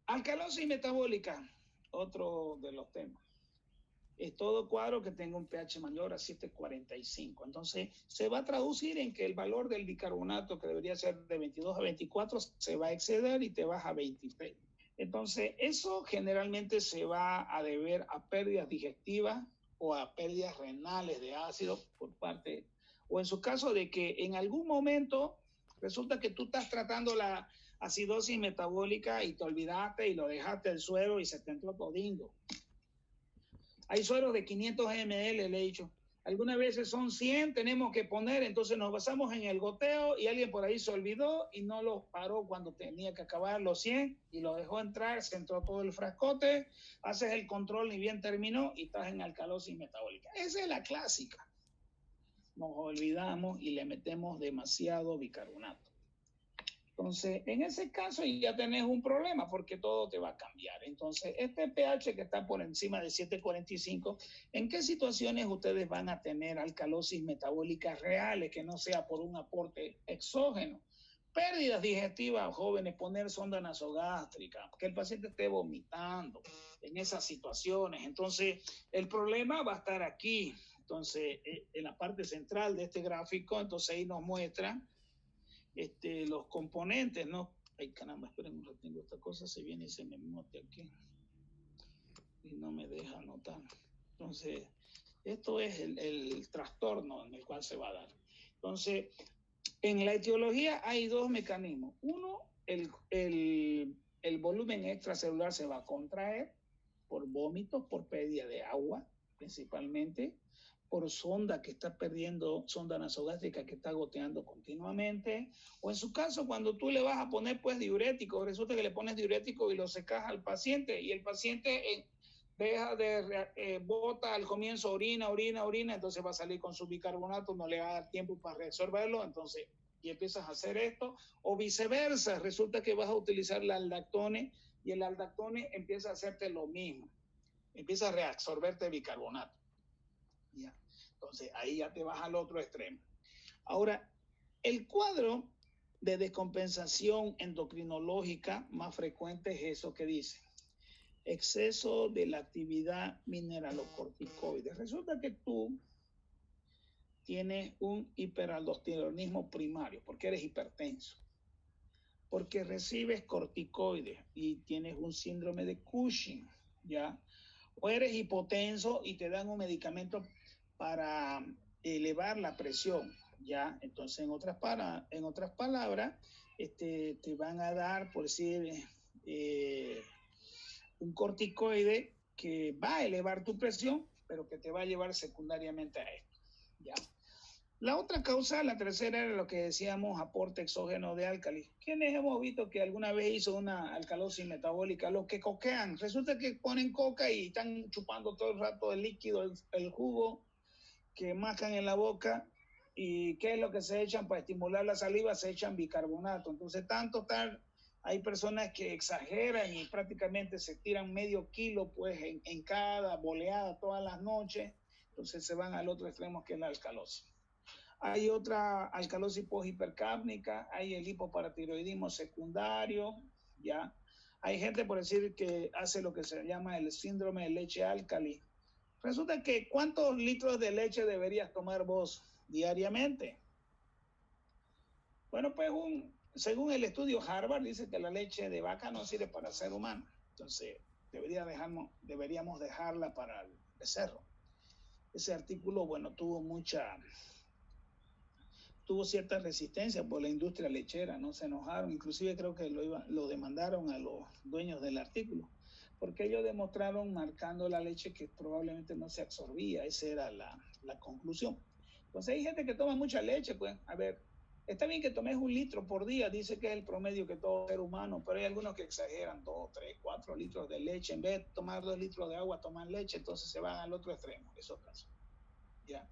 Alcalosis metabólica, otro de los temas. Es todo cuadro que tenga un pH mayor a 7,45. Entonces, se va a traducir en que el valor del bicarbonato, que debería ser de 22 a 24, se va a exceder y te baja a 23. Entonces, eso generalmente se va a deber a pérdidas digestivas o a pérdidas renales de ácido por parte, o en su caso de que en algún momento resulta que tú estás tratando la acidosis metabólica y te olvidaste y lo dejaste el suero y se te entró todingo. Hay sueros de 500 ml, le he dicho. Algunas veces son 100, tenemos que poner, entonces nos basamos en el goteo y alguien por ahí se olvidó y no los paró cuando tenía que acabar los 100 y lo dejó entrar, se entró todo el frascote, haces el control, ni bien terminó y estás en alcalosis metabólica. Esa es la clásica. Nos olvidamos y le metemos demasiado bicarbonato. Entonces, en ese caso ya tenés un problema porque todo te va a cambiar. Entonces, este pH que está por encima de 7,45, ¿en qué situaciones ustedes van a tener alcalosis metabólicas reales que no sea por un aporte exógeno? Pérdidas digestivas, jóvenes, poner sonda nasogástrica, que el paciente esté vomitando en esas situaciones. Entonces, el problema va a estar aquí. Entonces, en la parte central de este gráfico, entonces ahí nos muestra los componentes, ¿no? Ay, caramba, esperen un ratito, esta cosa se viene y se me mote aquí y no me deja anotar. Entonces, esto es el trastorno en el cual se va a dar. Entonces, en la etiología hay dos mecanismos. Uno, el volumen extracelular se va a contraer por vómitos, por pérdida de agua, principalmente, por sonda que está perdiendo, sonda nasogástrica que está goteando continuamente, o en su caso, cuando tú le vas a poner pues diurético, resulta que le pones diurético y lo secas al paciente, y el paciente deja de bota al comienzo, orina, entonces va a salir con su bicarbonato, no le va a dar tiempo para resolverlo, entonces y empiezas a hacer esto, o viceversa, resulta que vas a utilizar la aldactone y el aldactone empieza a hacerte lo mismo, empieza a reabsorberte bicarbonato. ¿Ya? Entonces ahí ya te vas al otro extremo. Ahora, el cuadro de descompensación endocrinológica más frecuente es eso que dice exceso de la actividad mineralocorticoide. Resulta que tú tienes un hiperaldosteronismo primario porque eres hipertenso, porque recibes corticoides y tienes un síndrome de Cushing, ¿ya? O eres hipotenso y te dan un medicamento para elevar la presión, ¿ya? Entonces, en otras palabras, te van a dar, por decir, un corticoide que va a elevar tu presión, pero que te va a llevar secundariamente a esto, ¿ya? La otra causa, la tercera, era lo que decíamos, aporte exógeno de álcalis. ¿Quiénes hemos visto que alguna vez hizo una alcalosis metabólica? Los que coquean. Resulta que ponen coca y están chupando todo el rato el líquido, el jugo que mascan en la boca. ¿Y qué es lo que se echan para estimular la saliva? Se echan bicarbonato. Entonces, hay personas que exageran y prácticamente se tiran medio kilo pues en cada boleada todas las noches. Entonces se van al otro extremo que es la alcalosis. Hay otra alcalosis poshipercápnica, hay el hipoparatiroidismo secundario, ¿ya? Hay gente, por decir, que hace lo que se llama el síndrome de leche álcali. Resulta que ¿cuántos litros de leche deberías tomar vos diariamente? Bueno, pues según el estudio Harvard, dice que la leche de vaca no sirve para el ser humano. Entonces, deberíamos dejarla para el becerro. Ese artículo, bueno, tuvo cierta resistencia por la industria lechera, no se enojaron, inclusive creo que lo demandaron a los dueños del artículo, porque ellos demostraron marcando la leche que probablemente no se absorbía, esa era la conclusión. Entonces hay gente que toma mucha leche, pues, a ver, está bien que tomes 1 litro por día, dice que es el promedio que todo ser humano, pero hay algunos que exageran 2, 3, 4 litros de leche, en vez de tomar 2 litros de agua, toman leche, entonces se van al otro extremo, esos casos, ¿ya?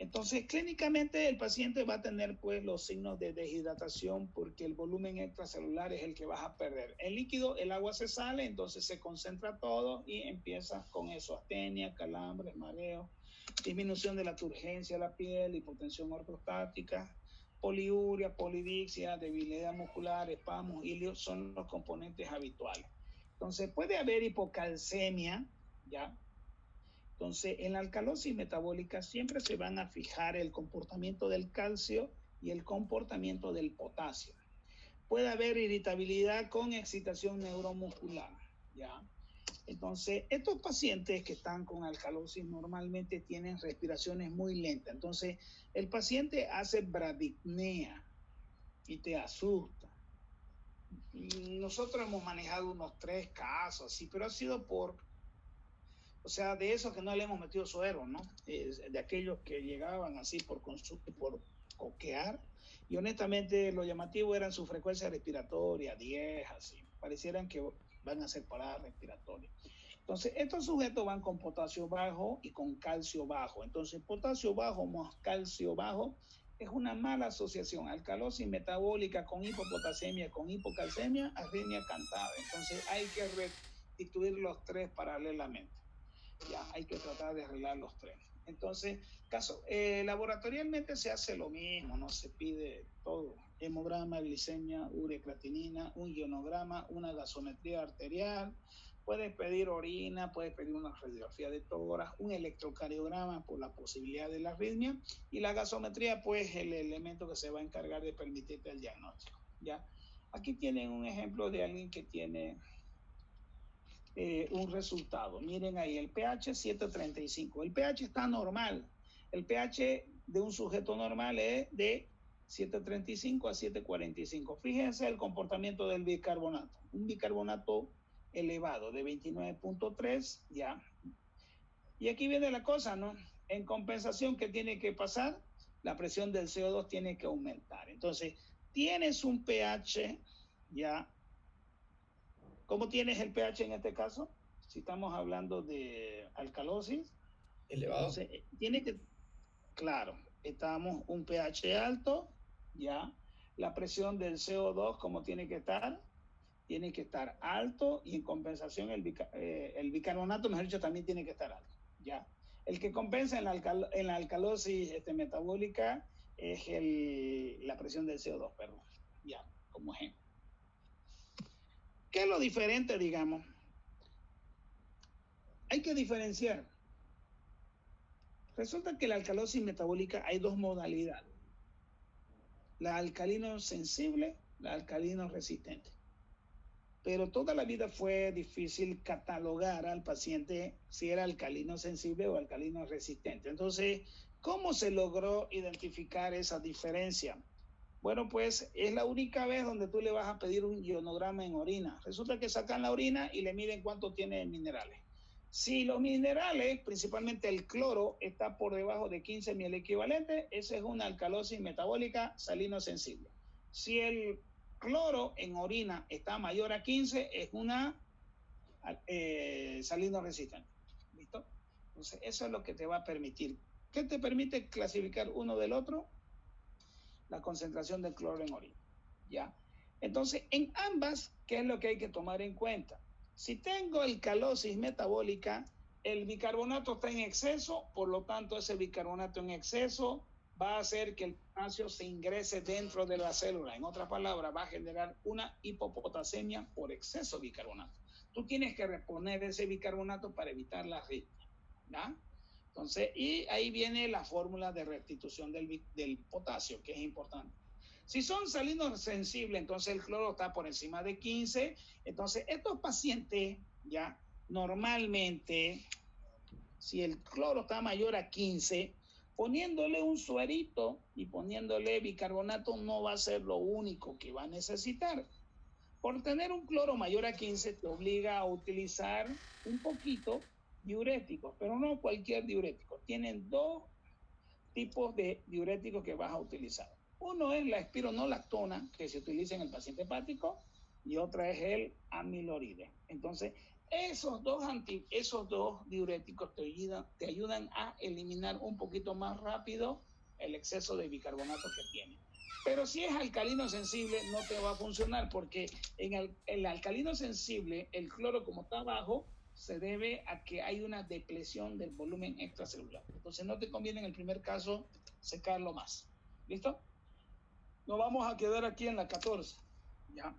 Entonces, clínicamente el paciente va a tener pues los signos de deshidratación porque el volumen extracelular es el que vas a perder. El líquido, el agua se sale, entonces se concentra todo y empieza con eso, astenia, calambres, mareo, disminución de la turgencia de la piel, hipotensión ortostática, Poliuria, polidixia, debilidad muscular, espasmos, ilios son los componentes habituales. Entonces, puede haber hipocalcemia, ¿ya? Entonces, en la alcalosis metabólica siempre se van a fijar el comportamiento del calcio y el comportamiento del potasio. Puede haber irritabilidad con excitación neuromuscular, ¿ya? Entonces, estos pacientes que están con alcalosis normalmente tienen respiraciones muy lentas. Entonces, el paciente hace bradipnea y te asusta. Nosotros hemos manejado unos 3 casos, así, pero ha sido o sea, de esos que no le hemos metido suero, ¿no? De aquellos que llegaban así por consulta, por coquear. Y honestamente, lo llamativo eran su frecuencia respiratoria, 10, así. Parecieran que van a hacer paradas respiratorias. Entonces, estos sujetos van con potasio bajo y con calcio bajo. Entonces, potasio bajo más calcio bajo es una mala asociación. Alcalosis metabólica con hipopotasemia, con hipocalcemia, arritmia cantada. Entonces, hay que restituir los 3 paralelamente. Ya hay que tratar de arreglar los 3. Entonces, laboratorialmente se hace lo mismo, ¿no? Se pide todo: hemograma, glicemia, urea, creatinina, un ionograma, una gasometría arterial, puedes pedir orina, puedes pedir una radiografía de tórax, un electrocardiograma por la posibilidad de la arritmia, y la gasometría, pues, el elemento que se va a encargar de permitirte el diagnóstico, ¿ya? Aquí tienen un ejemplo de alguien que tiene un resultado. Miren ahí, el pH 735. El pH está normal. El pH de un sujeto normal es de 735 a 745. Fíjense el comportamiento del bicarbonato. Un bicarbonato elevado de 29.3, ya. Y aquí viene la cosa, ¿no? En compensación, ¿qué tiene que pasar? La presión del CO2 tiene que aumentar. Entonces, tienes un pH, ya. ¿Cómo tienes el pH en este caso? Si estamos hablando de alcalosis. Elevado. Entonces, tiene que, claro, estamos un pH alto, ya. La presión del CO2, ¿cómo tiene que estar? Tiene que estar alto, y en compensación el bicarbonato, mejor dicho, también tiene que estar alto, ya. El que compensa en la alcalosis metabólica es la presión del CO2, perdón, ya, como ejemplo. ¿Qué es lo diferente, digamos? Hay que diferenciar. Resulta que la alcalosis metabólica hay 2 modalidades: la alcalino sensible, la alcalino resistente. Pero toda la vida fue difícil catalogar al paciente si era alcalino sensible o alcalino resistente. Entonces, ¿cómo se logró identificar esa diferencia? Bueno, pues es la única vez donde tú le vas a pedir un ionograma en orina. Resulta que sacan la orina y le miden cuánto tiene de minerales. Si los minerales, principalmente el cloro, está por debajo de 15 mil equivalentes, esa es una alcalosis metabólica salino sensible. Si el cloro en orina está mayor a 15, es una salino resistente. ¿Listo? Entonces, eso es lo que te va a permitir. ¿Qué te permite clasificar uno del otro? La concentración del cloro en orina, ¿ya? Entonces, en ambas, ¿qué es lo que hay que tomar en cuenta? Si tengo alcalosis metabólica, el bicarbonato está en exceso, por lo tanto, ese bicarbonato en exceso va a hacer que el potasio se ingrese dentro de la célula. En otras palabras, va a generar una hipopotasemia por exceso de bicarbonato. Tú tienes que reponer ese bicarbonato para evitar la arritmia, ¿ya? Entonces, y ahí viene la fórmula de restitución del potasio, que es importante. Si son salinos sensibles, entonces el cloro está por encima de 15. Entonces, estos pacientes, ya, normalmente, si el cloro está mayor a 15, poniéndole un suerito y poniéndole bicarbonato no va a ser lo único que va a necesitar. Por tener un cloro mayor a 15 te obliga a utilizar un poquito diuréticos, pero no cualquier diurético. Tienen 2 tipos de diuréticos que vas a utilizar. Uno es la espironolactona, que se utiliza en el paciente hepático, y otra es el amiloride. Entonces, esos dos diuréticos te ayudan a eliminar un poquito más rápido el exceso de bicarbonato que tiene. Pero si es alcalino sensible, no te va a funcionar, porque en el alcalino sensible, el cloro, como está bajo, se debe a que hay una depresión del volumen extracelular. Entonces no te conviene en el primer caso secarlo más. ¿Listo? nos vamos a quedar aquí en la 14. Ya.